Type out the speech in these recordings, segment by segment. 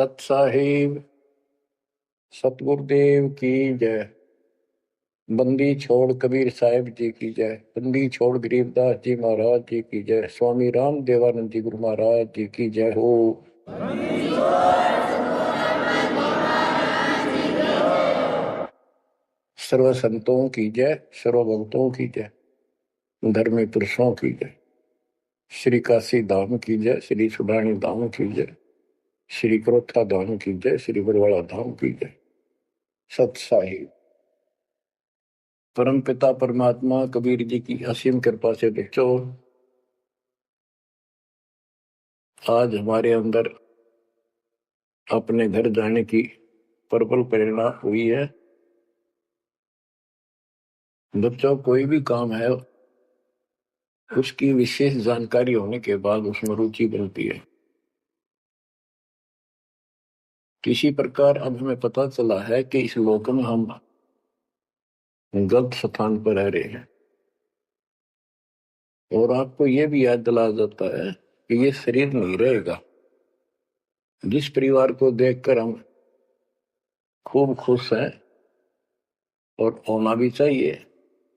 सत साहिब सतगुरुदेव की जय। बंदी छोड़ कबीर साहिब जी की जय। बंदी छोड़ गरीबदास जी महाराज जी की जय। स्वामी राम देवानंद जी गुरु महाराज जी की जय हो। सर्व संतों की जय, सर्व भक्तों की जय, धर्मी पुरुषों की जय। श्री काशी धाम की जय, श्री सुडानी धाम की जय, श्री क्रोथा धाम की जय, श्री बरवाड़ा धाम की जय। सत साहिब परम पिता परमात्मा कबीर जी की असीम कृपा से बच्चों, आज हमारे अंदर अपने घर जाने की प्रबल प्रेरणा हुई है। बच्चों, कोई भी काम है उसकी विशेष जानकारी होने के बाद उसमें रुचि बनती है। किसी प्रकार अब हमें पता चला है कि इस लोक में हम गलत स्थान पर रह रहे हैं, और आपको यह भी याद दिलाया जाता है कि ये शरीर नहीं रहेगा। जिस परिवार को देखकर हम खूब खुश हैं और होना भी चाहिए,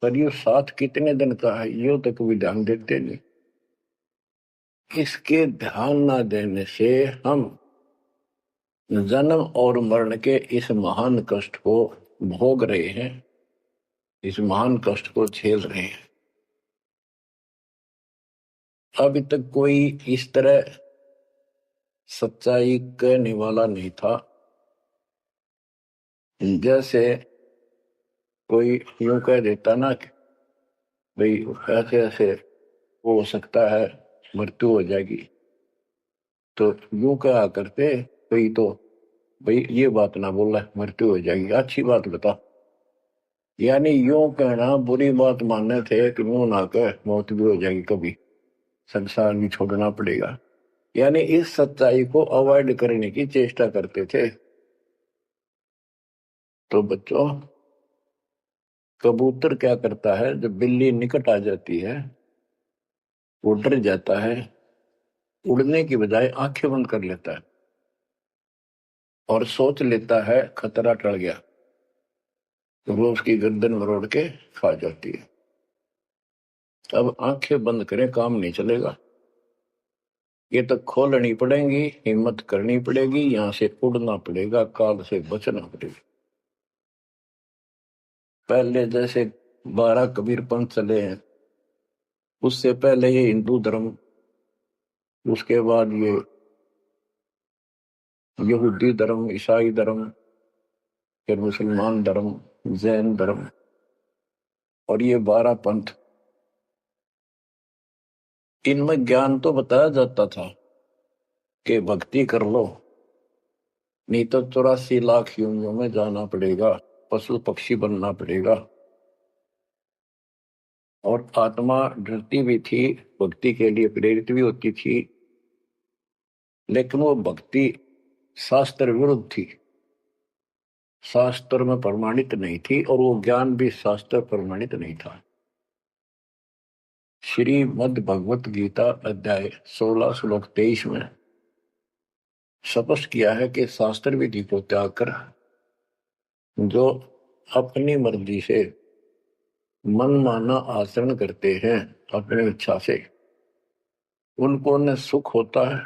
पर ये साथ कितने दिन का है यो तक भी ध्यान देते नहीं। इसके ध्यान न देने से हम जन्म और मरण के इस महान कष्ट को भोग रहे हैं, इस महान कष्ट को झेल रहे हैं। अभी तक कोई इस तरह सच्चाई कहने वाला नहीं था। जैसे कोई यूं कह देता ना कि भाई ऐसे ऐसे हो सकता है, मृत्यु हो जाएगी, तो यूं कहा करते भाई, तो भाई ये बात ना बोला मृत्यु हो जाएगी, अच्छी बात बता। यानी यूं कहना बुरी बात मानने थे कि मुंह ना कह मौत भी हो जाएगी, कभी संसार भी छोड़ना पड़ेगा। यानी इस सच्चाई को अवॉइड करने की चेष्टा करते थे। तो बच्चों, कबूतर क्या करता है, जब बिल्ली निकट आ जाती है वो डर जाता है, उड़ने की बजाय आंखें बंद कर लेता है और सोच लेता है खतरा टल गया, तो वो उसकी गर्दन मरोड़ के खा जाती है। अब आंखें बंद करें काम नहीं चलेगा, ये तो खोलनी पड़ेगी, हिम्मत करनी पड़ेगी, यहां से उड़ना पड़ेगा, काल से बचना पड़ेगा। पहले जैसे 12 कबीर पंथ चले हैं, उससे पहले ये हिंदू धर्म, उसके बाद ये यहूदी धर्म, ईसाई धर्म, फिर मुसलमान धर्म, जैन धर्म, और ये 12 पंथ। इनमें ज्ञान तो बताया जाता था कि भक्ति कर लो, नहीं तो 84 लाख योनियों में जाना पड़ेगा, पशु पक्षी बनना पड़ेगा। और आत्मा डरती भी थी, भक्ति के लिए प्रेरित भी होती थी, लेकिन वो भक्ति शास्त्र विरुद्ध थी, शास्त्र में प्रमाणित नहीं थी, और वो ज्ञान भी शास्त्र प्रमाणित नहीं था। श्रीमद् भगवत गीता अध्याय 16 श्लोक 23 में स्पष्ट किया है कि शास्त्र विधि को त्याग कर जो अपनी मर्जी से मनमाना आचरण करते हैं अपनी इच्छा से, उनको न सुख होता है,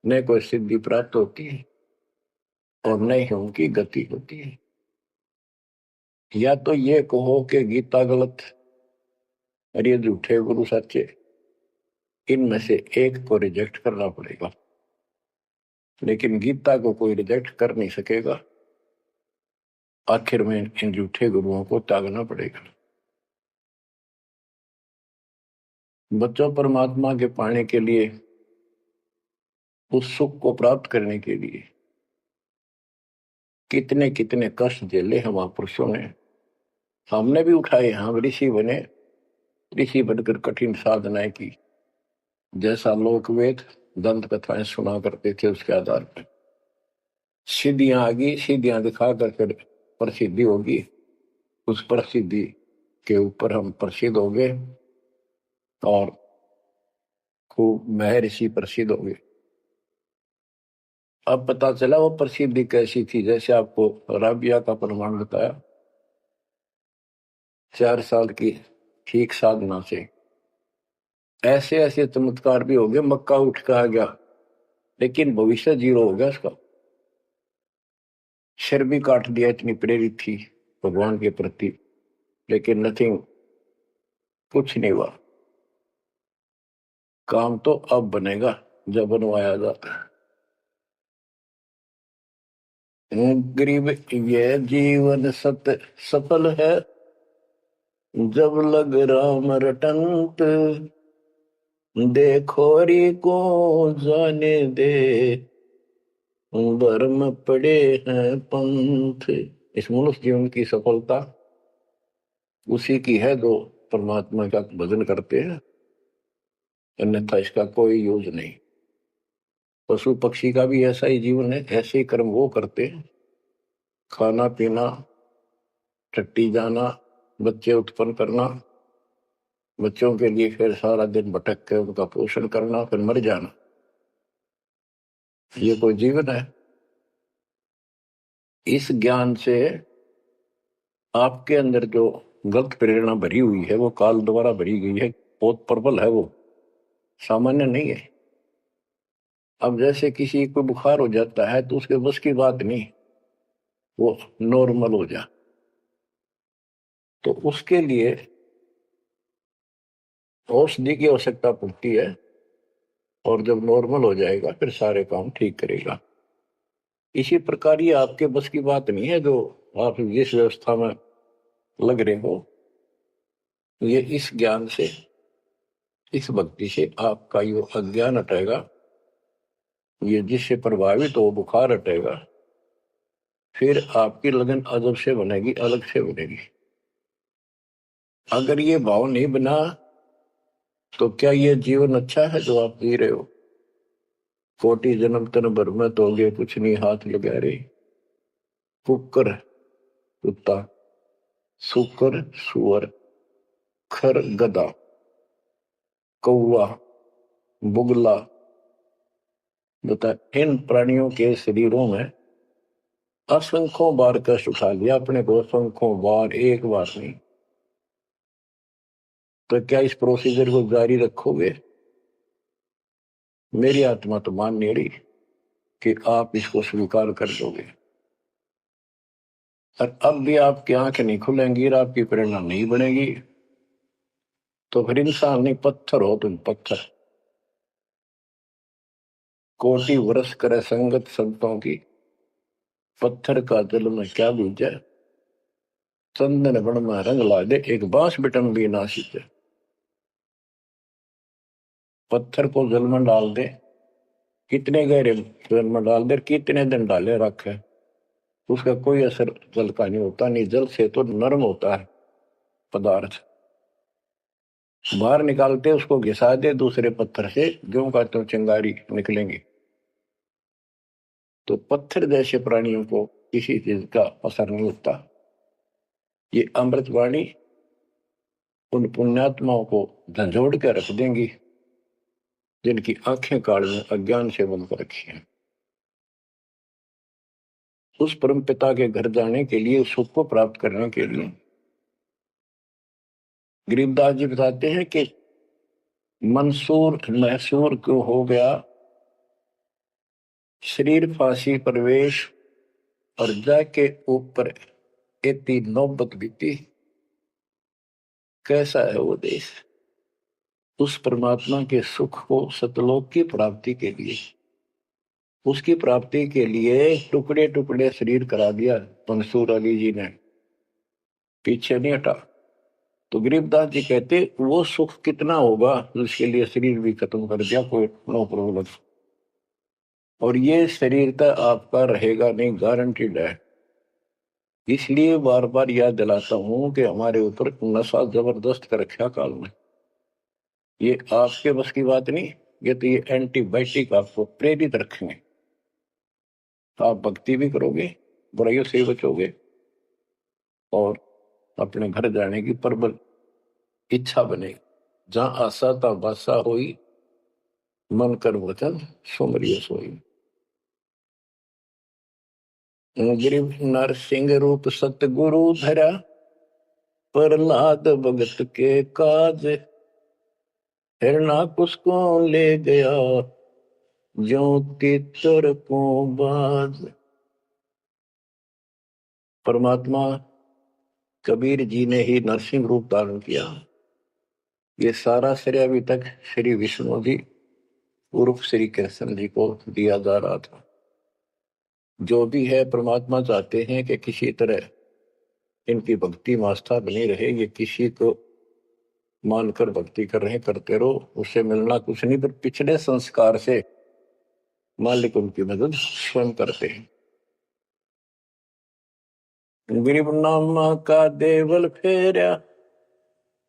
न कोई सिद्धि प्राप्त होती है, और न ही उनकी गति होती है। या तो ये कहो कि गीता गलत और ये झूठे गुरु सच्चे, इनमें से एक को रिजेक्ट करना पड़ेगा। लेकिन गीता को कोई रिजेक्ट कर नहीं सकेगा, आखिर में इन झूठे गुरुओं को त्यागना पड़ेगा। बच्चों, परमात्मा के पाने के लिए, उस सुख को प्राप्त करने के लिए कितने कितने कष्ट झेले हम महापुरुषों ने। हमने भी उठाए, हम ऋषि बने, ऋषि बनकर कठिन साधनाएं की, जैसा लोक वेद दंत कथाएं सुना करते थे उसके आधार पर सिद्धियां आ गई, सिद्धियां दिखा कर प्रसिद्धि होगी, उस प्रसिद्धि के ऊपर हम प्रसिद्ध हो गए और खूब महर्षि प्रसिद्ध हो गए। अब पता चला वो प्रसिद्धि कैसी थी, जैसे आपको राबिया का प्रमाण बताया, 4 साल की ठीक साधना से ऐसे ऐसे चमत्कार भी हो गए, मक्का उठ के आ गया, लेकिन भविष्य जीरो हो गया उसका। सिर भी काट दिया, इतनी प्रेरित थी भगवान के प्रति, लेकिन नथिंग, कुछ नहीं हुआ। काम तो अब बनेगा जब बनवाया जाता है। गरीब ये जीवन सफल है, जब लग राम रटंत, देखोरी को जाने दे, भरम पड़े हैं पंथ। इस मनुष्य जीवन की सफलता उसी की है जो परमात्मा का भजन करते हैं, अन्यथा इसका कोई यूज नहीं। पशु पक्षी का भी ऐसा ही जीवन है, ऐसे ही कर्म वो करते हैं, खाना पीना, टट्टी जाना, बच्चे उत्पन्न करना, बच्चों के लिए फिर सारा दिन भटक के उनका पोषण करना, फिर मर जाना। ये कोई जीवन है? इस ज्ञान से आपके अंदर जो गलत प्रेरणा भरी हुई है, वो काल द्वारा भरी गई है, बहुत प्रबल है, वो सामान्य नहीं है। अब जैसे किसी को बुखार हो जाता है तो उसके बस की बात नहीं वो नॉर्मल हो जा, तो उसके लिए औषधि की आवश्यकता पड़ती है, और जब नॉर्मल हो जाएगा फिर सारे काम ठीक करेगा। इसी प्रकार ये आपके बस की बात नहीं है जो आप जिस व्यवस्था में लग रहे हो। ये इस ज्ञान से, इस भक्ति से आपका ये अज्ञान हटेगा, ये जिससे प्रभावित हो बुखार हटेगा, फिर आपकी लगन अदब से बनेगी, अलग से बनेगी। अगर ये भाव नहीं बना तो क्या ये जीवन अच्छा है जो आप जी रहे हो? कोटि जन्म तन भर में दोगे कुछ नहीं हाथ लगा रे, कुकर कुत्ता, सुकर सुअर, खर गधा, कौवा, बुगला, बता इन प्राणियों के शरीरों में असंख्यों बार कष्ट उठा लिया अपने को, असंख्यों बार, एक बार नहीं। तो क्या इस प्रोसीजर को जारी रखोगे? मेरी आत्मा तो मान नहीं रही कि आप इसको स्वीकार कर दोगे। और अब भी आपकी आंखें नहीं खुलेंगी और आपकी प्रेरणा नहीं बनेगी, तो फिर इंसान नहीं, पत्थर हो तुम, पत्थर। कोटि वर्ष करे संगत संतों की, पत्थर का जल में क्या बीजे, चंदन बन में रंग ला दे, एक बांस बिटन भी ना सींचे। पत्थर को जल में डाल दे, कितने गहरे जल में डाल दे, कितने दिन डाले रखे, उसका कोई असर जल का नहीं होता। नहीं, जल से तो नरम होता है पदार्थ, बाहर निकालते उसको घिसा दे दूसरे पत्थर से, ज्यों का तो चिंगारी निकलेंगी। तो पत्थर जैसे प्राणियों को किसी चीज का असर नहीं होता। ये अमृतवाणी उन पुण्यात्माओं को झंझोड़ कर रख देंगी जिनकी आंखें काल में अज्ञान से बंद कर रखी हैं। उस परम पिता के घर जाने के लिए, सुख को प्राप्त करने के लिए, गरीबदास जी बताते हैं कि मंसूर मैसूर क्यों हो गया, शरीर फांसी प्रवेश, और जाके ऊपर एती नौबत बीती। कैसा है वो देश? उस परमात्मा के सुख को, सतलोक की प्राप्ति के लिए, उसकी प्राप्ति के लिए टुकड़े टुकड़े शरीर करा दिया मंसूर अली जी ने, पीछे नहीं हटा। तो गरीबदास जी कहते वो सुख कितना होगा जिसके लिए शरीर भी खत्म कर दिया, कोई नो प्रॉब्लम। और ये शरीर तो आपका रहेगा नहीं, गारंटीड है। इसलिए बार बार याद दिलाता हूं कि हमारे ऊपर नशा जबरदस्त कर रखा काल में। ये आपके बस की बात नहीं, ये तो ये एंटीबायोटिक आपको प्रेरित रखेंगे। आप भक्ति भी करोगे, बुराइयों से बचोगे, और अपने घर जाने की प्रबल इच्छा बनेगी। जहां आशा ता बासा होई, मन कर वचन सुमरिय सोई। गिरिव नरसिंह रूप सतगुरु धरा, प्रहलाद भगत के काज, हिरणाकुश को ले गया, ज्यों तीतर को बाज। परमात्मा कबीर जी ने ही नरसिंह रूप धारण किया। ये सारा श्रेय अभी तक श्री विष्णु जी उर्फ श्री कृष्ण जी को दिया जा रहा था। जो भी है परमात्मा चाहते हैं कि किसी तरह इनकी भक्ति में आस्था बनी रहे। ये किसी को मानकर भक्ति कर रहे करते रहो, उससे मिलना कुछ नहीं, पर पिछले संस्कार से मालिक उनकी मदद स्वयं करते हैं। गरीब नामा का देवल फेरा,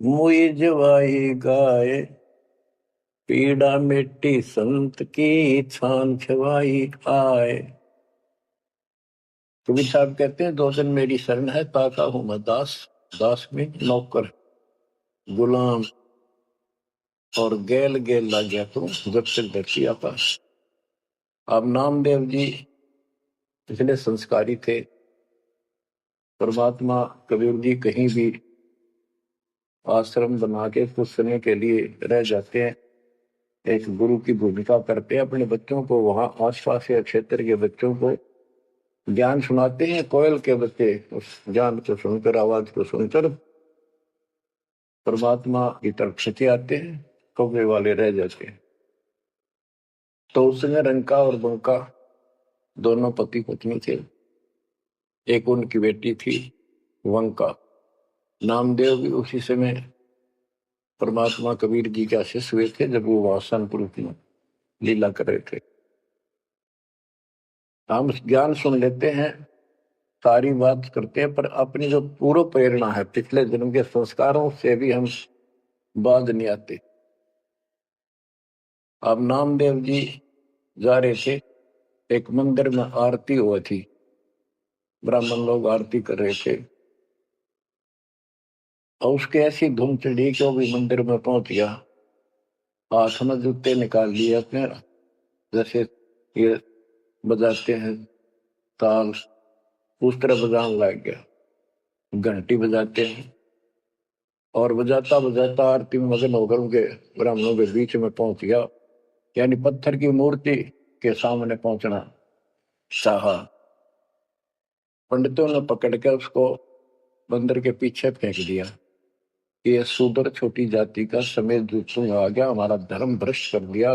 मुई जवाई गाय, पीड़ा मिट्टी संत की, छान छवाई आए। कबीर साहब कहते हैं, दो दिन मेरी शरण है, ताका हूं मैं दास, दास में नौकर गुलाम, और गैल गैल ला गया तो जब तक धरती आकाश। अब नामदेव जी पिछले संस्कारी थे। परमात्मा कबीर जी कहीं भी आश्रम बना के कुछ समय के लिए रह जाते हैं, एक गुरु की भूमिका करते हैं। अपने बच्चों को वहां आसपास के क्षेत्र के बच्चों को ज्ञान सुनाते हैं। कोयल के बच्चे उस ज्ञान को सुनकर, आवाज को सुनकर परमात्मा की तरफ खिंचे आते हैं, कौवे वाले रह जाते हैं। तो उसमें रंका और बंका दोनों पति पत्नी थे। एक उनकी बेटी थी वंका। नामदेव भी उसी समय परमात्मा कबीर जी के आशीष हुए थे, जब वो वासनपुर में लीला कर रहे थे। हम ज्ञान सुन लेते हैं, सारी बात करते हैं, पर अपनी जो पूर्व प्रेरणा है, पिछले जन्म के संस्कारों से भी हम बाज नहीं आते। अब नामदेव जी जा रहे थे, एक मंदिर में आरती हुई थी, ब्राह्मण लोग आरती कर रहे थे, और उसके ऐसी धूम चढ़ी कि वो भी मंदिर में पहुंच गया। हाथ में जूते निकाल लिए अपने, जैसे ये बजाते हैं ताल, उस तरह बजाने लग गया। घंटी बजाते हैं और बजाता बजाता आरती में मगन होकर उनके ब्राह्मणों के बीच में पहुंच गया। यानी पत्थर की मूर्ति के सामने पहुंचना चाहा। पंडितों ने पकड़ कर उसको मंदिर के पीछे फेंक दिया। ये शूद्र छोटी जाति का समेत दूसरों आ गया, हमारा धर्म भ्रष्ट कर दिया,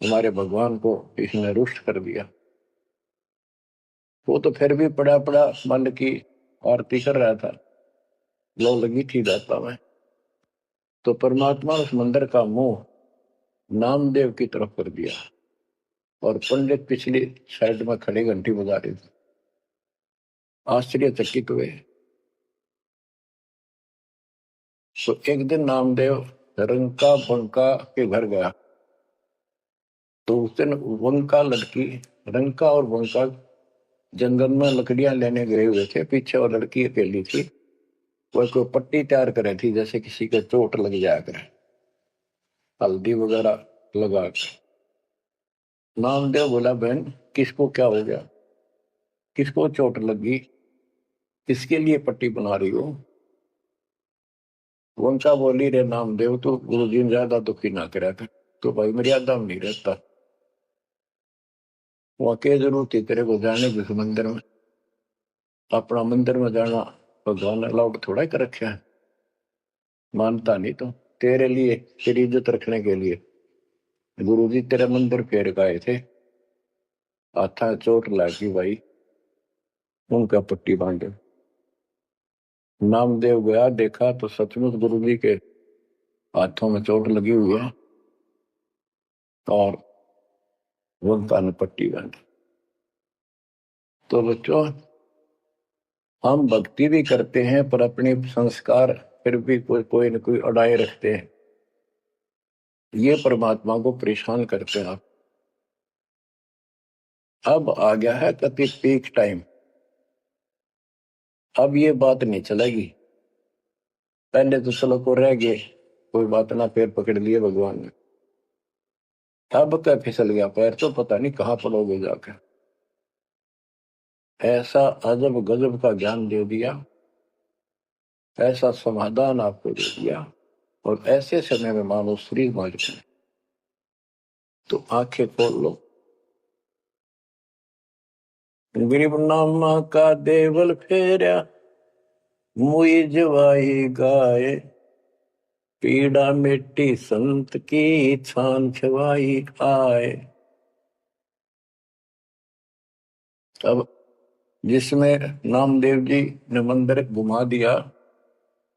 हमारे भगवान को इसने रुष्ट कर दिया। वो तो फिर भी पड़ा पड़ा मन की आरती कर रहा था, लो लगी थी दाता में। तो परमात्मा उस मंदिर का मुंह नामदेव की तरफ कर दिया, और पंडित पिछली साइड में खड़े घंटी बजा रहे थे। आश्चर्यचकित हुए। तो एक दिन नामदेव रंका बंका के घर गया, तो उस दिन वंका लड़की, रंका और बंका जंगल में लकड़ियां लेने गए हुए थे। पीछे और लड़की अकेली थी, वो कोई पट्टी तैयार करे थी, जैसे किसी के चोट लग जाया करे, हल्दी वगैरह लगा के। नामदेव बोला, बहन किसको क्या हो गया, किसको चोट लगी, किसके लिए पट्टी बना रही हो? वंशा बोली, रे नामदेव तो गुरु जी ने ज्यादा दुखी ना करा कर, तो भाई मर्यादा में नहीं रहता। वहां के जरूरत थी तेरे को जाने की मंदिर में? अपना मंदिर में जाना भगवान ने अलाउड थोड़ा ही कर रखा है। मानता नहीं तो तेरे लिए, तेरी इज्जत रखने के लिए गुरु जी तेरे मंदिर फेर गए थे, हाथा चोट लगी भाई, उनका पट्टी बांधे। नामदेव गया, देखा तो सचमुच गुरु जी के हाथों में चोट लगी हुई है, और वंका ने पट्टी बांधी। तो बच्चों, हम भक्ति भी करते हैं, पर अपने संस्कार फिर भी कोई न कोई अड़ाए रखते हैं। ये परमात्मा को परेशान करते हैं। अब आ गया है कति पीक टाइम, अब ये बात नहीं चलेगी। पहले तो चलो को रह गए, कोई बात ना, पैर पकड़ लिए भगवान ने। अब क्या फिसल गया पैर, तो पता नहीं कहाँ पड़ोगे जाकर। ऐसा अजब गजब का ज्ञान दे दिया, ऐसा समाधान आपको दे दिया, और ऐसे समय में मानो श्री मालिक ने तो आंखें खोल लो। गरीब नामा का देवल फेरा, मुई जवाई गाए, पीड़ा मिट्टी संत की छान छवाई आए। अब जिसमें नामदेव जी ने मंदिर घुमा दिया,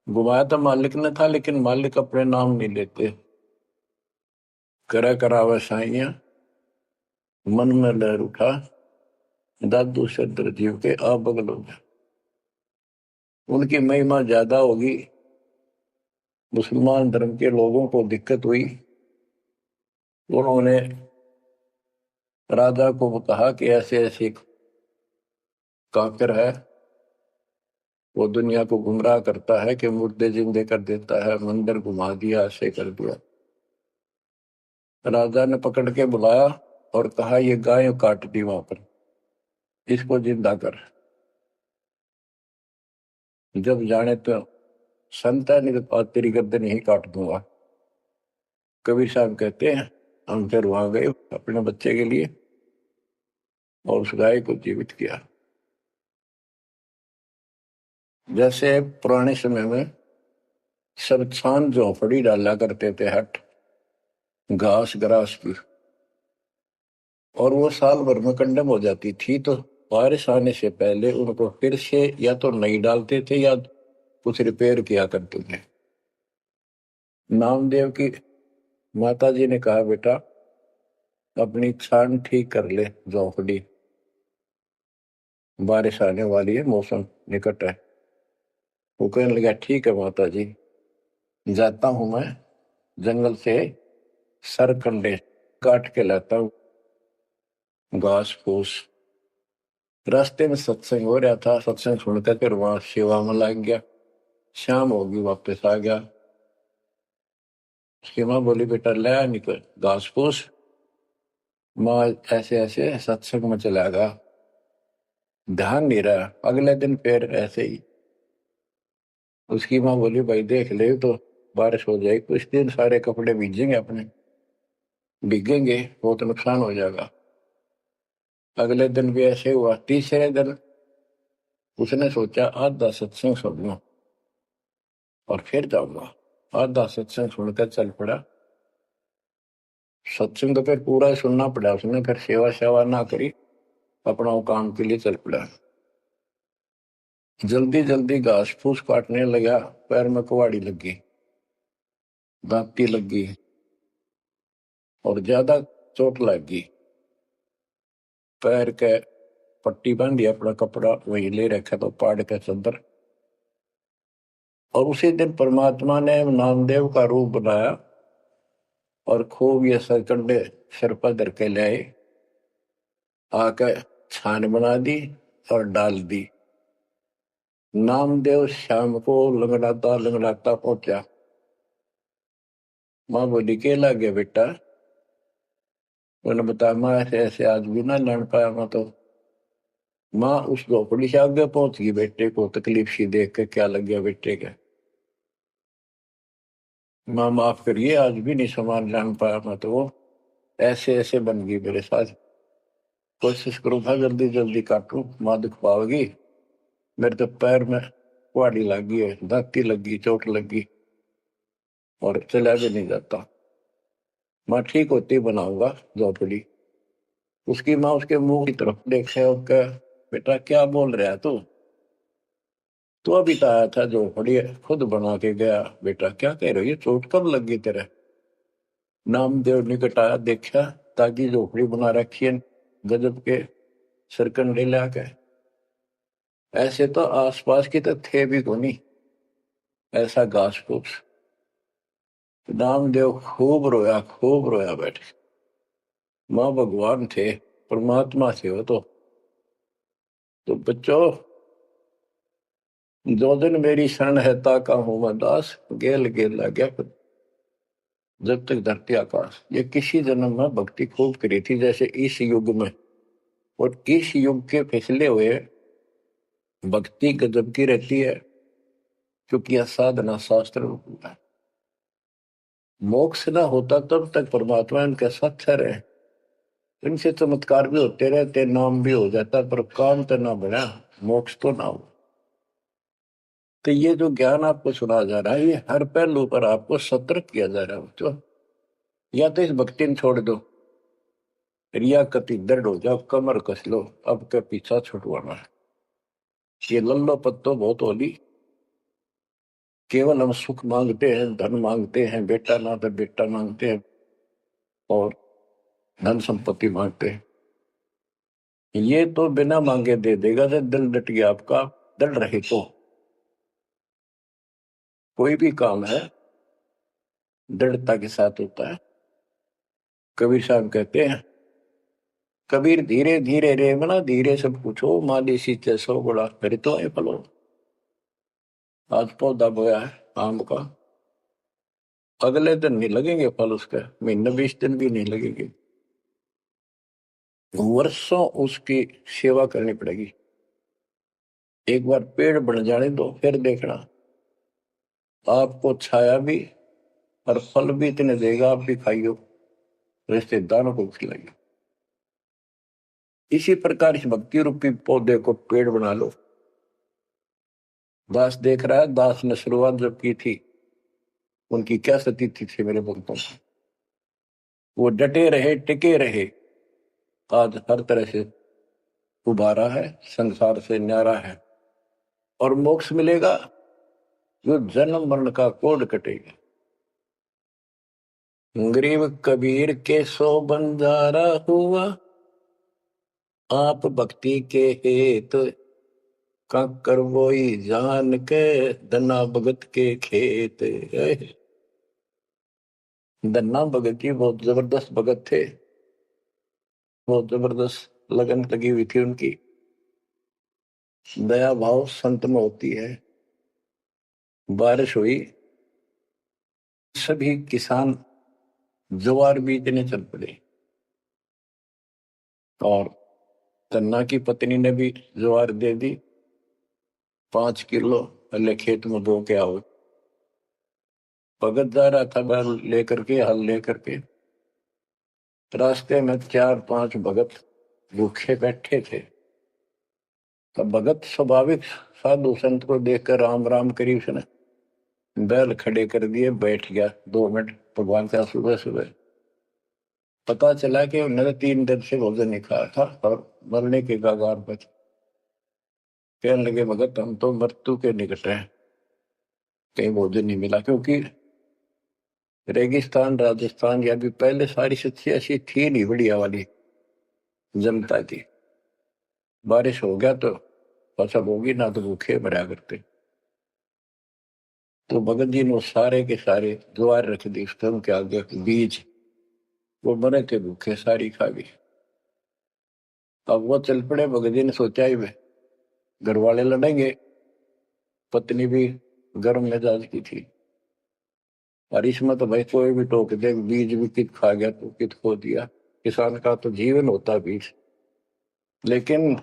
घुमाया तो मालिक ने था, लेकिन मालिक अपने नाम नहीं लेते। करा करावा साइया, मन में लहर उठा, दादू सदर जीव के आ बगल हो गया। उनकी महिमा ज्यादा होगी, मुसलमान धर्म के लोगों को दिक्कत हुई। उन्होंने राजा को कहा कि ऐसे ऐसे काफिर है, वो दुनिया को गुमराह करता है कि मुर्दे जिंदे कर देता है, मंदिर घुमा दिया, ऐसे कर दिया। राजा ने पकड़ के बुलाया और कहा ये गाय काट दी वहां पर, इसको जिंदा कर। जब जाने तो संत है, नहीं तो तेरी गर्दन यही काट दूंगा। कबीर साहब कहते हैं हम फिर वहां गए अपने बच्चे के लिए और उस गाय को जीवित किया। जैसे पुराने समय में सब छान झोपड़ी डाला करते थे, हट घास ग्रास की, और वो साल भर में कंडम हो जाती थी, तो बारिश आने से पहले उनको फिर से या तो नई डालते थे या कुछ रिपेयर किया करते थे। नामदेव की माता जी ने कहा बेटा अपनी छान ठीक कर ले झोपड़ी, बारिश आने वाली है, मौसम निकट है। वो कहने लगा ठीक है माता जी, जाता हूं मैं जंगल से सरकंडे काट के लाता हूं, घास फूस। रास्ते में सत्संग हो रहा था, सत्संग सुनकर फिर वहां सेवा में लग गया। शाम होगी, वापस आ गया। उसकी माँ बोली बेटा ले निकल घास फूस। माँ ऐसे ऐसे सत्संग में चला गया, ध्यान नहीं रहा। अगले दिन फिर ऐसे ही। उसकी माँ बोली भाई देख ले तो बारिश हो जाएगी, कुछ दिन सारे कपड़े भीजेंगे, अपने भीगेंगे, बहुत नुकसान हो जाएगा। अगले दिन भी ऐसे हुआ। तीसरे दिन उसने सोचा आधा सत्संग सुन लो और फिर जाऊंगा। आधा सत्संग सुनकर चल पड़ा। सत्संग तो फिर पूरा ही सुनना पड़ा उसने, फिर सेवा सेवा ना करी, अपना वो काम के लिए चल पड़ा। जल्दी जल्दी घास फूस काटने लगा, पैर में कुहाड़ी लगी, दांती लगी और ज्यादा चोट लगी। पैर के पट्टी बांधी, अपना कपड़ा वही ले रखा तो पाड़ के चद्दर। और उसी दिन परमात्मा ने नामदेव का रूप बनाया और खूब ये सरकंडे सिर पर धर के लाए, आके छान बना दी और डाल दी। नामदेव शाम को लंगड़ाता लंगड़ाता पहुंचा। माँ बोली के ला गया बेटा? उन्होंने बताया माँ ऐसे ऐसे आज भी ना लड़ पाया मैं तो। माँ उस झोपड़ी से आगे पहुंच गई, बेटे को तकलीफ सी देख के क्या लग गया बेटे के। माँ माफ करिए आज भी नहीं सामान जान पाया मैं तो, वो ऐसे ऐसे बन गई मेरे साथ। कोशिश करूँ था जल्दी जल्दी काटूं, माँ दुख पाओगी। मेरे तो पैर में कुहाड़ी लगी है, दांती लगी, चोट लगी और चला भी नहीं जाता। माँ ठीक होती बनाऊंगा झोपड़ी। उसकी माँ उसके मुंह की तरफ देखे और कहा बेटा क्या बोल रहा है तू? तो अभी तो आया था झोपड़ी खुद बना के गया, बेटा क्या कह रहे हो, ये चोट कब लगी तेरे? नामदेव निकट आया, देखा ताकि झोपड़ी बना रखी है गजब के सरकंडे लाके। ऐसे तो आसपास की तो थे भी कोनी, ऐसा घास फूस। नामदेव खूब रोया बैठे। माँ भगवान थे, परमात्मा थे वो तो बच्चों जो दिन मेरी शरण है ताका हूं मैं दास, गेल गेल लग गया जब तक धरती आकाश। ये किसी जन्म में भक्ति खूब करी थी जैसे इस युग में, और इस युग के फिसले हुए भक्ति गजब की रहती है, क्योंकि यह साधना शास्त्र रूप है। मोक्ष ना होता तब तक परमात्मा इनके साथ ठहरे, इनसे चमत्कार भी होते रहते, नाम भी हो जाता, पर काम तो ना बना, मोक्ष तो ना हो। तो ये जो ज्ञान आपको सुना जा रहा है, ये हर पहलू पर आपको सतर्क किया जा रहा है बच्चों। या तो इस भक्ति में छोड़ दो, रिया कति दृढ़ हो जाओ, कमर कस लो, अब के पीछा छुटवाना है। ये लल्लो पत्तो बहुत होली, केवल हम सुख मांगते हैं, धन मांगते हैं, बेटा ना तो बेटा मांगते हैं और धन संपत्ति मांगते हैं। ये तो बिना मांगे दे देगा जब दिल डट गया आपका, दृढ़ रहे तो। कोई भी काम है दृढ़ता के साथ होता है। कबीर साहब कहते हैं, कबीर धीरे धीरे रे मना, धीरे सब कुछ हो, माली सींचे सौ गुणा, फिर तो है फलो। आज पौधा बोया है आम का, अगले दिन नहीं लगेंगे फल उसके, महीने 20 दिन भी नहीं लगेंगे, वर्षों उसकी सेवा करनी पड़ेगी। एक बार पेड़ बन जाने दो, फिर देखना आपको छाया भी और फल भी इतने देगा, आप भी खाइयो, रिश्तेदारों को खिलाइयो। इसी प्रकार इस भक्ति रूपी पौधे को पेड़ बना लो। दास देख रहा है, दास ने शुरुआत जब की थी, उनकी क्या स्थिति थी मेरे भक्तों की। वो डटे रहे, टिके रहे, आज हर तरह से उबारा है, संसार से न्यारा है, और मोक्ष मिलेगा, जो जन्म मरण का कोड कटेगा। गरीब कबीर के सो बंजारा हुआ, आप भक्ति के हेत कंकर वोई जान के, धना भगत के खेत। धन्ना भगत जी बहुत जबरदस्त भगत थे, बहुत जबरदस्त लगन लगी हुई थी उनकी। दया भाव संत में होती है। बारिश हुई, सभी किसान ज्वार बीजने चल पड़े, और धन्ना की पत्नी ने भी ज्वार दे दी, 5 किलो, पहले खेत में बो के आओ। भगत जा रहा था बैल लेकर के, हल लेकर के, रास्ते में 4-5 भगत भूखे बैठे थे। तब भगत स्वाभाविक साधु संत को देखकर राम राम करी, उसने बैल खड़े कर दिए, बैठ गया 2 मिनट भगवान का। सुबह सुबह पता चला कि उन्होंने 3 दिन से भोजन नहीं खाया था और मरने के कगार पर। कहने लगे, भगत हम तो मृत्यु के निकट हैं, कहीं भोजन नहीं मिला, क्योंकि रेगिस्तान राजस्थान या भी पहले सारी स्थिति ऐसी थी नहीं, बढ़िया वाली जनता थी। बारिश हो गया तो फसल होगी, ना तो भूखे मरा करते। तो भगत जी ने सारे के सारे ज्वार रख दी उसके उनके आगे, बीज, वो मरे थे भूखे, सारी खा गई। अब वो चल पड़े, भगत जी ने सोचा ही वे घर वाले लड़ेंगे, पत्नी भी गर्म मिजाज की थी, और इसमें तो भाई कोई भी टोक दे, बीज भी कित खा गया तो कित खो दिया, किसान का तो जीवन होता बीज। लेकिन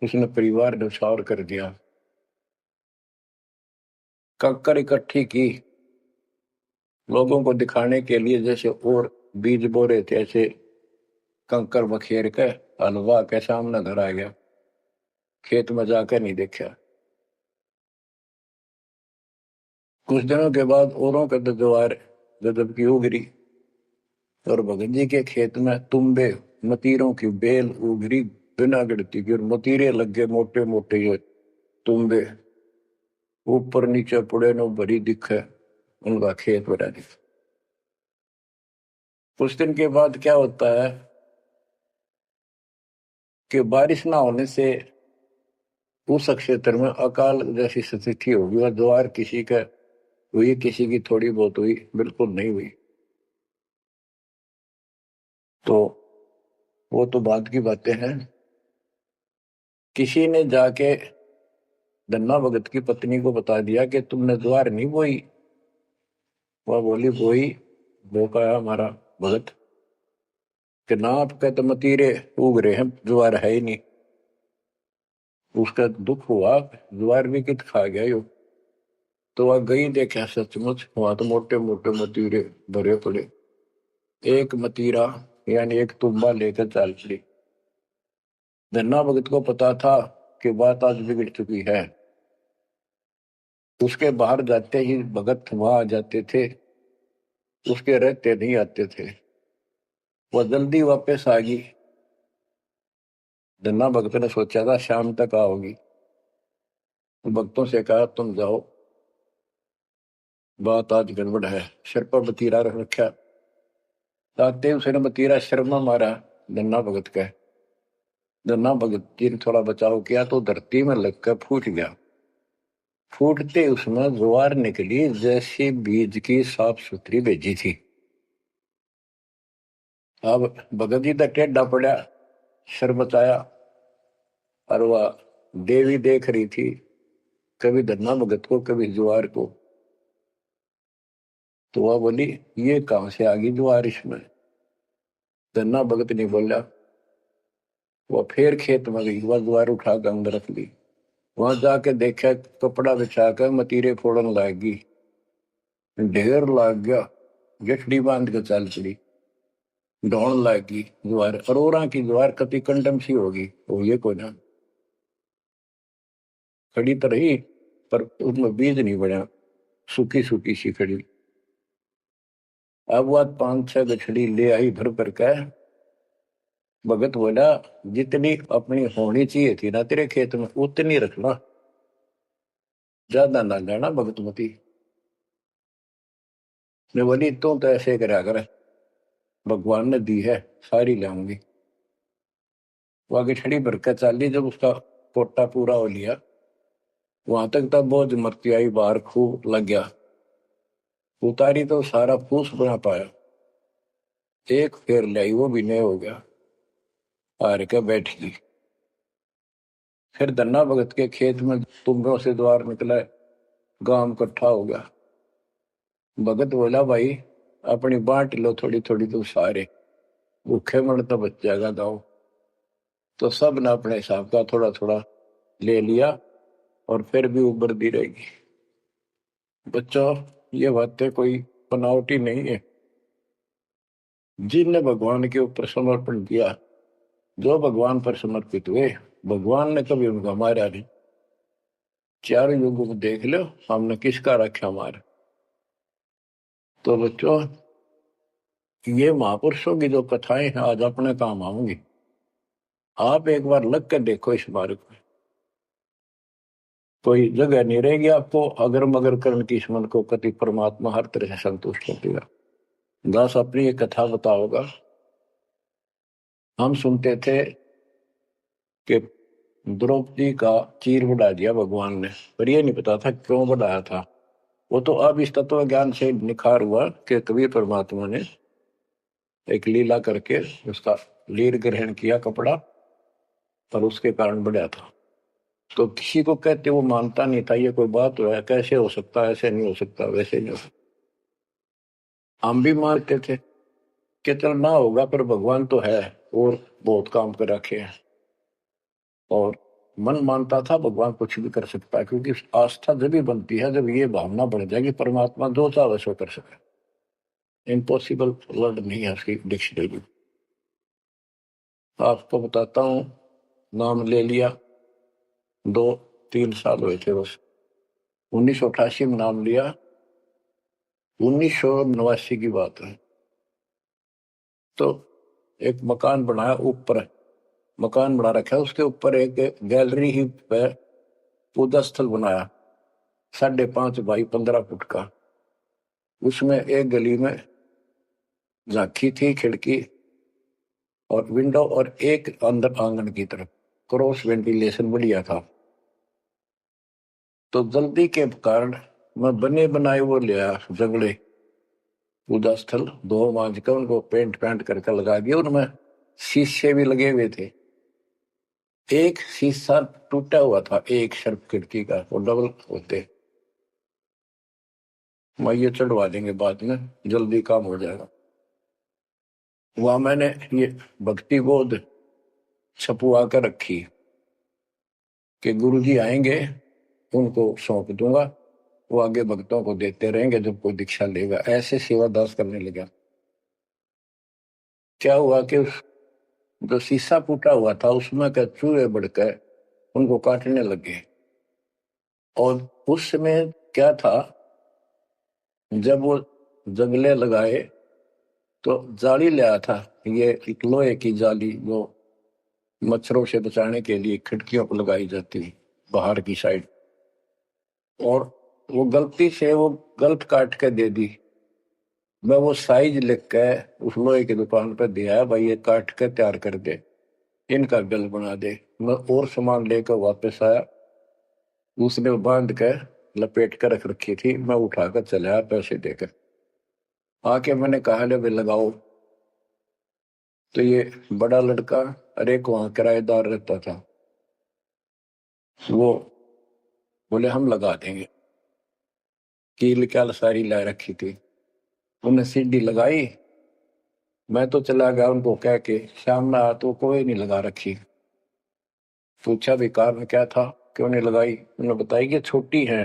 उसने परिवार न्यौछावर कर दिया, कंकर इकट्ठी की लोगों को दिखाने के लिए, जैसे और बीज बो रहे थे ऐसे कंकर बखेर के हलवा के सामने घर आ गया, खेत में जाकर नहीं देखा। कुछ दिनों के बाद औरों के तो ज्वार गजब की उगरी, और भगत जी के खेत में तुम्बे मतीरों की बेल उगरी बिना गिनती की, और मतीरे लग गए मोटे मोटे, ये तुम्बे ऊपर नीचे पड़े नो भरी दिखे, उनका खेत बना दिखा। कुछ दिन के बाद क्या होता है कि बारिश ना होने से उस क्षेत्र में अकाल जैसी स्थिति होगी, और ज्वार किसी का हुई, किसी की थोड़ी बहुत हुई, बिल्कुल नहीं हुई। तो वो तो बात की बातें हैं। किसी ने जाके धन्ना भगत की पत्नी को बता दिया कि तुमने ज्वार नहीं बोई। वह बोली, बोई, वो कहा हमारा भगत कि ना आपके तो मतीरे उग रहे हैं, ज्वार है ही नहीं। उसका दुख हुआ, ज्वार भी कित खा गया यो। तो वह गई, देखा सचमुच वहां तो मोटे मोटे मतीरे भरे पड़े। एक मतीरा यानी एक तुम्बा लेकर चल पड़ी। धन्ना भगत को पता था कि बात आज बिगड़ चुकी है। उसके बाहर जाते ही भगत वहां आ जाते थे, उसके रहते नहीं आते थे। वह जल्दी वापस आ गई। धन्ना भगत ने सोचा था शाम तक आओगी। तो भक्तों से कहा तुम जाओ, बात आज गड़बड़ है। सिर पर मतीरा रख रखा। ताते उसने मतीरा सिर में मारा धन्ना भगत का। धन्ना भगत जी ने थोड़ा बचाव किया तो धरती में लगकर फूट गया। फूटते उसमें ज्वार निकली जैसी बीज की साफ सुथरी भेजी थी। अब भगत जी तक टेढ़ा पड़ा, सिर बचाया, और वह देवी देख रही थी, कभी धन्ना भगत को कभी ज्वार को। तो वह बोली ये कहां से आ गई ज्वार इसमें। धन्ना भगत नहीं बोला। वह फिर खेत में गई, वह ज्वार उठाकर अंदर रख ली। वहां जाके देखा कपड़ा बिछाकर मतीरे फोड़न लागी। ढेर लाग गया, गठड़ी बांध के चल पड़ी। ढोण लागी ज्वार, अरोरा की ज्वार कति कंडम सी होगी वो ये को ना। खड़ी तो रही पर उसमें बीज नहीं बना, सूखी सूखी सी खड़ी। अब वह 5-6 गठड़ी ले आई भर भर के। भगत बोला जितनी अपनी होनी चाहिए थी ना तेरे खेत में उतनी रखना, ज्यादा ना लेना भगतमती ने। बोली तू तो ऐसे करा कर, भगवान ने दी है सारी लाऊंगी। वो आगे छड़ी भर के चाली। जब उसका कोटा पूरा हो लिया, वहां तक तब बोझ मरती आई बाहर खूब लग गया। उतारी तो सारा फूस बना पाया। एक फेर लाई वो भी नहीं हो गया। हार के बैठ गई। फिर धन्ना भगत के खेत में तुम्बरों से द्वार निकला, गांव इकट्ठा हो गया। भगत बोला भाई अपनी बांट लो थोड़ी थोड़ी, तो सारे भूखे मर तो बच जाएगा गाँव। तो सब ने अपने हिसाब का थोड़ा थोड़ा ले लिया, और फिर भी उबरती रहेगी। बच्चों ये बातें कोई बनावटी नहीं है। जिनने भगवान के ऊपर समर्पण किया, जो भगवान पर समर्पित हुए, भगवान ने कभी उनका मारा नहीं। चारों युगों को देख लो हमने किसका रखा मार। तो बच्चों ये महापुरुषों की जो कथाएं हैं आज अपने काम आऊंगी। आप एक बार लग कर देखो इस मार्ग में, कोई जगह नहीं रहेगी आपको अगर मगर करण की स्मरण को कति परमात्मा हर तरह से संतुष्ट कर देगा। दास अपनी एक कथा बताओगा। हम सुनते थे कि द्रौपदी का चीर बढ़ा दिया भगवान ने, पर ये नहीं पता था क्यों बढ़ाया था। वो तो अब इस तत्व ज्ञान से निखार हुआ कि कबीर परमात्मा ने एक लीला करके उसका लीर ग्रहण किया कपड़ा, पर उसके कारण बढ़ा था। तो किसी को कहते वो मानता नहीं था ये कोई बात है, कैसे हो सकता, ऐसे नहीं हो सकता, वैसे नहीं हो सकता। हम भी मानते थे कि चल ना होगा, पर भगवान तो है और बहुत काम कर रखे हैं। और मन मानता था भगवान कुछ भी कर सकता है, क्योंकि आस्था जब भी बनती है जब ये भावना बढ़ जाएगी परमात्मा जो चाहे वैसे कर सके। इम्पॉसिबल वर्ड नहीं है उसकी डिक्शनरी। आपको बताता हूँ, नाम ले लिया, 2-3 साल हुए थे बस। 1988 में नाम लिया, 1989 की बात है। तो एक मकान बनाया ऊपर, मकान बना रखा है, उसके ऊपर एक गैलरी ही पे पूजा स्थल बनाया 5.5 बाई 15 फुट का। उसमें एक गली में झांकी थी, खिड़की और विंडो, और एक अंदर आंगन की तरफ क्रॉस वेंटिलेशन बढ़िया था। तो जल्दी के कारण मैं बने बनाए वो लिया जंगले पूजा स्थल, 2 मांझ कर उनको पेंट पेंट करके लगा दिया। उनमें शीशे भी लगे हुए थे। एक शीशा टूटा हुआ था एक शर्फ खिड़की का, वो डबल होते। मैं ये चढ़वा देंगे बाद में, जल्दी काम हो जाएगा। वहां मैंने ये भक्ति बोध छपुआ कर रखी। कि गुरुजी आएंगे, उनको सौंप दूंगा, वो आगे भक्तों को देते रहेंगे जब कोई दीक्षा लेगा। ऐसे सेवादास करने लगा। क्या हुआ कि उस जो शीशा फूटा हुआ था उसमें के चूहे बढ़कर उनको काटने लगे। और उस समय क्या था, जब वो जंगले लगाए तो जाली ले आया था, ये एक लोहे की जाली जो मच्छरों से बचाने के लिए खिड़कियों को लगाई जाती है बाहर की साइड। और वो गलती से वो गलत काट के दे दी। मैं वो साइज लिख के उस लोहे की दुकान पर दिया, भाई ये काट के तैयार कर दे, इनका बिल बना दे। मैं और सामान लेकर वापस आया, उसने बांध के लपेट कर रख रखी थी। मैं उठाकर चला आया पैसे देकर। आके मैंने कहा ले भाई लगाओ। तो ये बड़ा लड़का, अरे को वहां किराएदार रहता था, वो बोले हम लगा देंगे। कील क्या सारी ला रखी थी, उन्हें सीढ़ी लगाई। मैं तो चला गया उनको कह के, सामने आ तो कोई नहीं लगा रखी। पूछा भी कारण क्या था, क्यों नहीं लगाई। उन्होंने बताई कि छोटी है,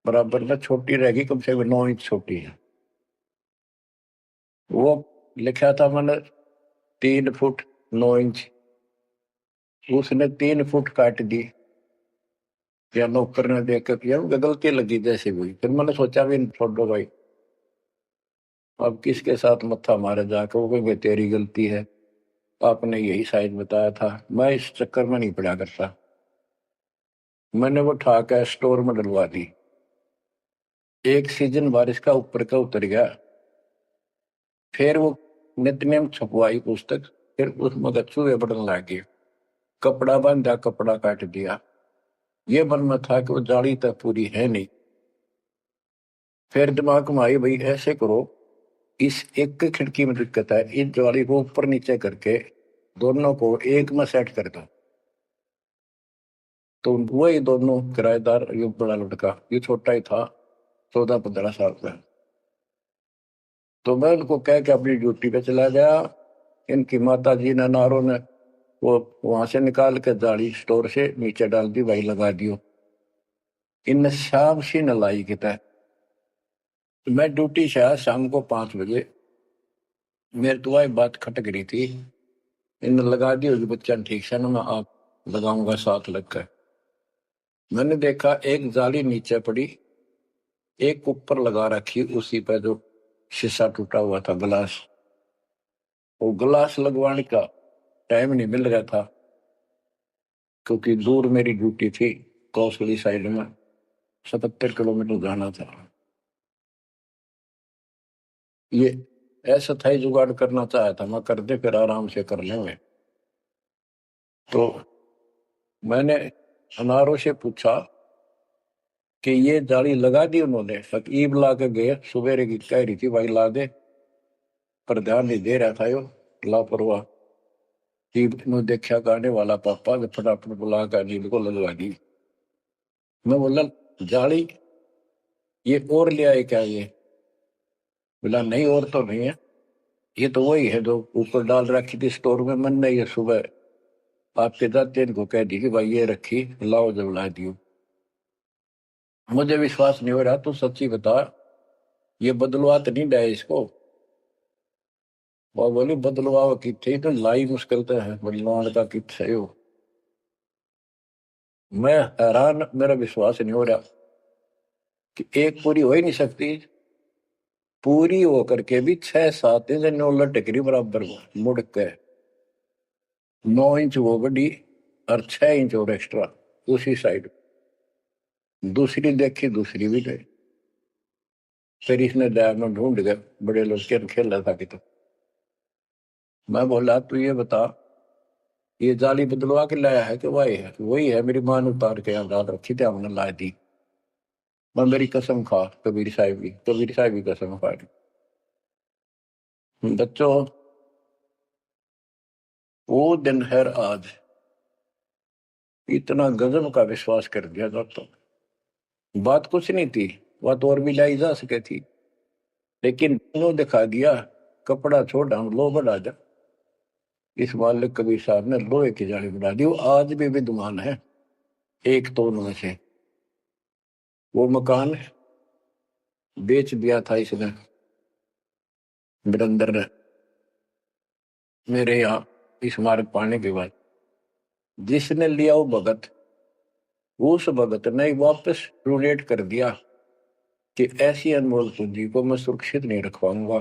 बराबर में छोटी रहेगी, कम से कम 9 इंच छोटी है। वो लिखा था मैंने 3 फुट 9 इंच, उसने 3 फुट काट दी। या नौकर ने देख कर किया, गलती लगी जैसे हुई। फिर मैंने सोचा भी छोड़ो भाई, अब किसके साथ मत्था मारे जाकर, वो कोई तेरी गलती है, आपने यही साइज बताया था। मैं इस चक्कर में नहीं पड़ा करता। मैंने वो उठा कर स्टोर में डलवा दी। एक सीजन बारिश का ऊपर का उतर गया। फिर वो नित्यनेम छपवाई पुस्तक, फिर उसमें चूहे बढ़ने लगे। कपड़ा बांधा, कपड़ा काट दिया। ये मन में था कि वो जाली तक पूरी है नहीं। फिर दिमाग में आई, भाई ऐसे करो, इस एक खिड़की में दिक्कत है, इस जाली को ऊपर नीचे करके दोनों को एक में सेट कर दो। तो वही दोनों किराएदार, ये बड़ा लड़का, ये छोटा ही था, 14-15 साल का। तो मैं उनको कह के अपनी ड्यूटी पे चला गया। इनकी माता जी ने, नारों ने, वो वहां से निकाल के जाली स्टोर से नीचे डाल दी, भाई लगा दियो। इन शाम सी न लाई किता। मैं ड्यूटी से आया शाम को 5 बजे। मेरे तो वही बात खटक रही थी, इन लगा दी होगी बच्चा ठीक से ना, मैं आप लगाऊंगा साथ लगकर। मैंने देखा एक जाली नीचे पड़ी, एक ऊपर लगा रखी, उसी पे जो शीशा टूटा हुआ था गिलास। वो गिलास लगवाने का टाइम नहीं मिल रहा था, क्योंकि दूर मेरी ड्यूटी थी, कौशली साइड में 77 किलोमीटर जाना था। ये ऐसा था ही, जुगाड़ करना चाहा था मैं, कर दे फिर आराम से कर लेंगे। तो मैंने अनारों से पूछा कि ये जाली लगा दी उन्होंने। फकीब ला के गए, सुबेरे की कह रही थी भाई ला दे, पर ध्यान नहीं दे रहा था यो, लापरवाह। देखा गाने वाला पापा ने फटाफट बुला कर नींद को लगवा दी। मैं बोला जाली ये और ले आए क्या ये? बोला नहीं और तो नहीं है, ये तो वही है जो ऊपर डाल रखी थी स्टोर में। मन ने ये सुबह आपके दाते को कह दी कि भाई ये रखी, लाओ जब ला दियो। मुझे विश्वास नहीं हो रहा, तो सच्ची बता, ये बदलवा तो नहीं डाय इसको? वो बोली बदलवा की थी तो लाई मुश्किल तो है, बदलवा का कित सही हो। मैं हैरान, मेरा विश्वास नहीं हो रहा कि एक पूरी हो ही नहीं सकती। पूरी होकर के भी 6-7 इंच नौ लटकरी बराबर मुड़ के, 9 इंच वो बड़ी और 6 इंच और एक्स्ट्रा उसी साइड। दूसरी देखी, दूसरी भी नहीं। फिर इसने लैब में ढूंढ गए, बड़े लड़के खेल रहा था कि तो। मैं बोला तू ये बता, ये जाली बदलवा के लाया है कि वही है? वही है, मेरी मां ने उतार के यहाँ डाल रखी थी, हमने ला दी। मैं मेरी कसम खा, कबीर साहब की कसम खा रही बच्चों। वो दिन है आज, इतना गजब का विश्वास कर दिया दोस्तों। बात कुछ नहीं थी, बात और भी लाई जा सके थी, लेकिन दोनों दिखा दिया। कपड़ा छोड़, हम लो बढ़ा जा। इस मालिक कबीर साहब ने लोहे की जाली बना दी, वो आज भी विद्यमान है। एक तो उनमें से वो मकान बेच दिया था इसने वीरेंद्र ने मेरे यहाँ इस मार्ग पाने के बाद। जिसने लिया वो भगत, उस भगत ने वापस डोनेट कर दिया कि ऐसी अनमोल पूंजी को मैं सुरक्षित नहीं रख पाऊंगा,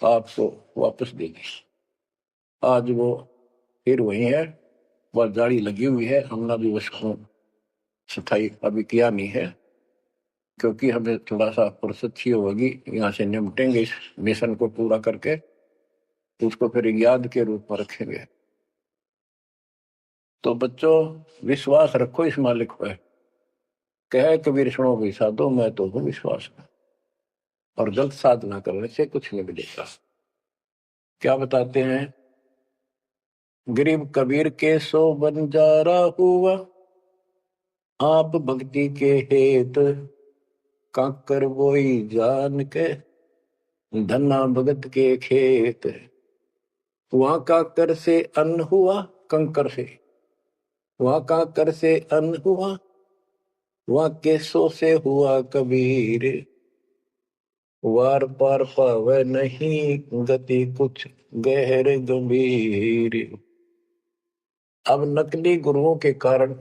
आपको वापस दे दी। आज वो फिर वही है, वह जाली लगी हुई है। हमने भी उसको सफाई अभी किया नहीं है, क्योंकि हमें थोड़ा सा फुर्सत चाहिए होगी। यहाँ से निपटेंगे इस मिशन को पूरा करके, उसको फिर याद के रूप में रखेंगे। तो बच्चों, विश्वास रखो इस मालिक पर। कहे कबीर सुनो भी साधो, मैं तो हूँ विश्वास में। और गलत साधना करने से कुछ नहीं मिलेगा। क्या बताते हैं? गरीब कबीर के सो बंजारा हुआ, आप भक्ति के हेत काकर बोई जान के, धन्ना भगत के खेत। वहां काकर से अन्न हुआ, कंकर से। वहां काकर से अन्न हुआ, वहां केसों से हुआ कबीर। वार पार पावे नहीं गति कुछ गहर गंभीर। अब नकली गुरुओं के कारण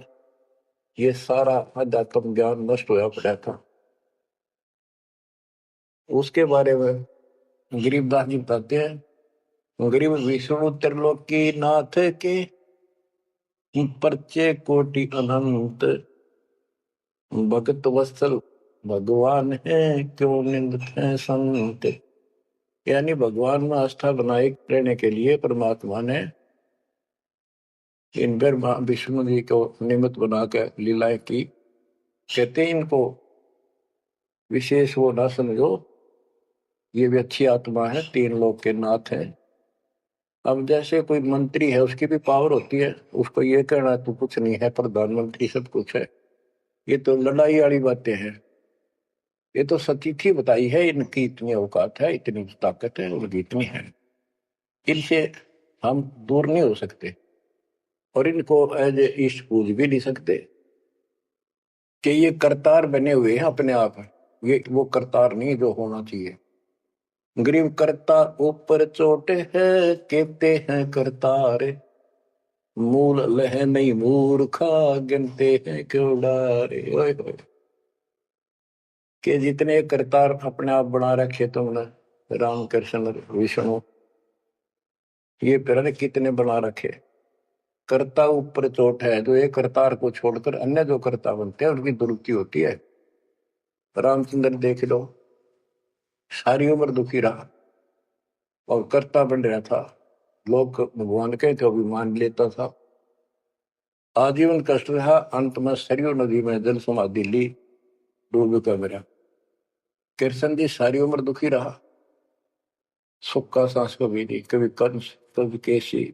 ये सारा अध्यात्म ज्ञान नष्ट होया पड़ा था। उसके बारे में गरीबदास जी बताते हैं, गरीब विष्णु त्रिलोकी नाथ के परचे कोटि अनंत, भगत वत्सल भगवान है क्यों निंदत है संत। यानी भगवान में आस्था बनाए रहने के लिए परमात्मा ने इन पर विष्णु जी को निमित्त बनाकर लीलाएं की। कहते इनको विशेष वो ना समझो, ये भी अच्छी आत्मा है, तीन लोग के नाथ है। अब जैसे कोई मंत्री है, उसकी भी पावर होती है, उसको ये कहना तो कुछ नहीं है, प्रधानमंत्री सब कुछ है, ये तो लड़ाई वाली बातें हैं। ये तो सतीथी बताई है, इनकी इतनी औकात है, इतनी ताकत है, उनकी इतनी है। इनसे हम दूर नहीं हो सकते और इनको एज ए ईस्ट पूज भी नहीं सकते कि ये करतार बने हुए हैं अपने आप। ये वो करतार नहीं जो होना चाहिए। गरीब करता ऊपर चोटे है, कहते हैं करतार, मूल लह नहीं मूर्खा गिनते हैं क्यों डारे। ओए होए, कि जितने करतार अपने आप बना रखे तुमने, राम कृष्ण विष्णु, ये फिर कितने बना रखे। कर्ता ऊपर चोट है, जो एक करतार को छोड़कर अन्य जो कर्ता बनते हैं उनकी दुरुक्ति होती है। रामचंद्र देख लो, सारी उम्र दुखी रहा और कर्ता बन रहा था। लोग भगवान के थे, भी मान लेता था। आजीवन कष्ट रहा, अंत में सरयू नदी में जल समाधि ली, डूब कर मेरा। कृष्ण जी सारी उम्र दुखी रहा, सुख का सांस कभी नहीं, कभी कंस, कभी केसी,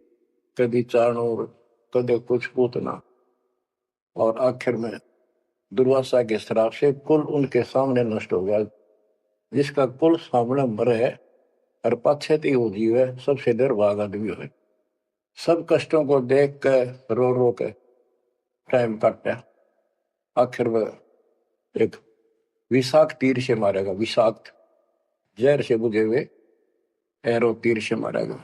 कभी चाणूर, कभी कुछ पूतना, और आखिर में दुर्वासा के श्राप से कुल उनके सामने नष्ट हो गया। जिसका कुल सामने मर है और पाछे वो जीव है, सबसे निर्भाग आदमी है। सब कष्टों को देख कर रो रो के टाइम काटा। आखिर में एक विषाक्त तीर से मारेगा, विषाक्त जहर से बुझे हुए एरो तीर से मारेगा।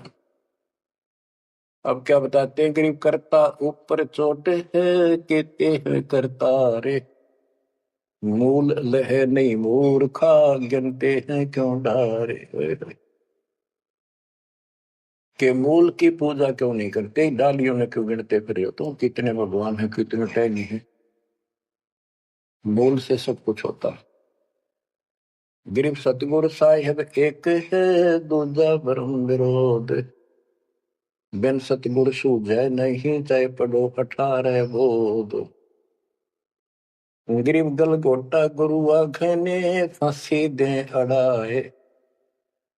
अब क्या बताते हैं, गरीब करता ऊपर चोट है, कहते हैं करता रे, मूल लह नहीं मूर्खा गिनते हैं क्यों डारे। के मूल की पूजा क्यों नहीं करते, डालियों में क्यों गिनते फिर हो तुम, कितने भगवान है, कितने टहनी है। मूल से सब कुछ होता है। गरीब सतगुरु साहिब एक है, दूजा ब्रह्म विरोध, बिन सतगुरु सूझे नहीं, चाहे पढ़ो 18 बोध। गरीब गलगोटा गुरु आखने, फांसी दे अड़ाए,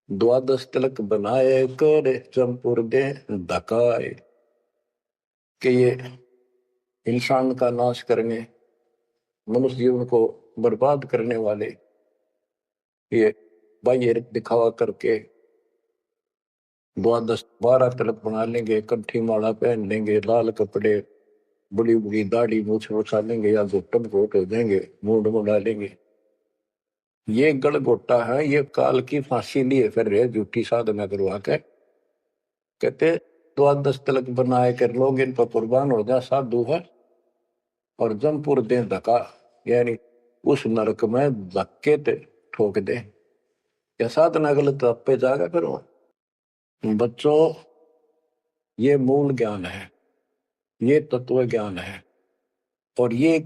द्वादश तिलक बनाए कर चंपुर दे धकाए। कि ये इंसान का नाश करने, मनुष्य जीवन को बर्बाद करने वाले ये बाह्य दिखावा करके द्वादश 12 तिलक बना लेंगे, कंठी माला पहन लेंगे, लाल कपड़े बड़ी बड़ी दाढ़ी मूछ उछालेंगे या घुटन घोट हो जाएंगे, मूड में डालेंगे। ये गड़गोटा है, ये काल की फांसी लिए फिर रहे झूठी साधना करवा के। कहते द्वादश तिलक बनाए कर लोग इन पर कुर्बान हो जा साधु है, और जमपुर दे धक्का, यानी उस नरक में धक्के ते ठोक दे। या साधना गलत पे जागा करो। बच्चों, ये मूल ज्ञान है, ये तत्व ज्ञान है, और ये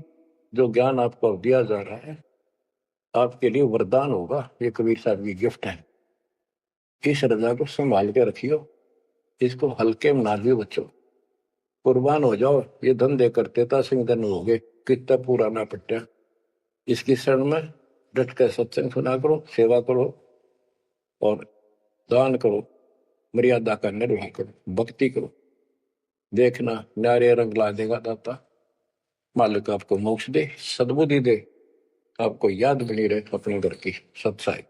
जो ज्ञान आपको दिया जा रहा है आपके लिए वरदान होगा। ये कबीर साहब की गिफ्ट है। इस रजा को संभाल के रखियो, इसको हल्के में ना लियो बच्चों। कुर्बान हो जाओ। ये धंधे करते था सिंह धन हो गए, कितना पूरा ना पट्टा। इसकी शरण में डट कर सत्संग सुना करो, सेवा करो और दान करो, मर्यादा का निर्वाह करो, भक्ति करो। देखना न्यारे रंग ला देगा दाता। मालिक आपको मोक्ष दे, सद्बुद्धि दे, आपको याद बनी रहे अपने घर की सत्साई।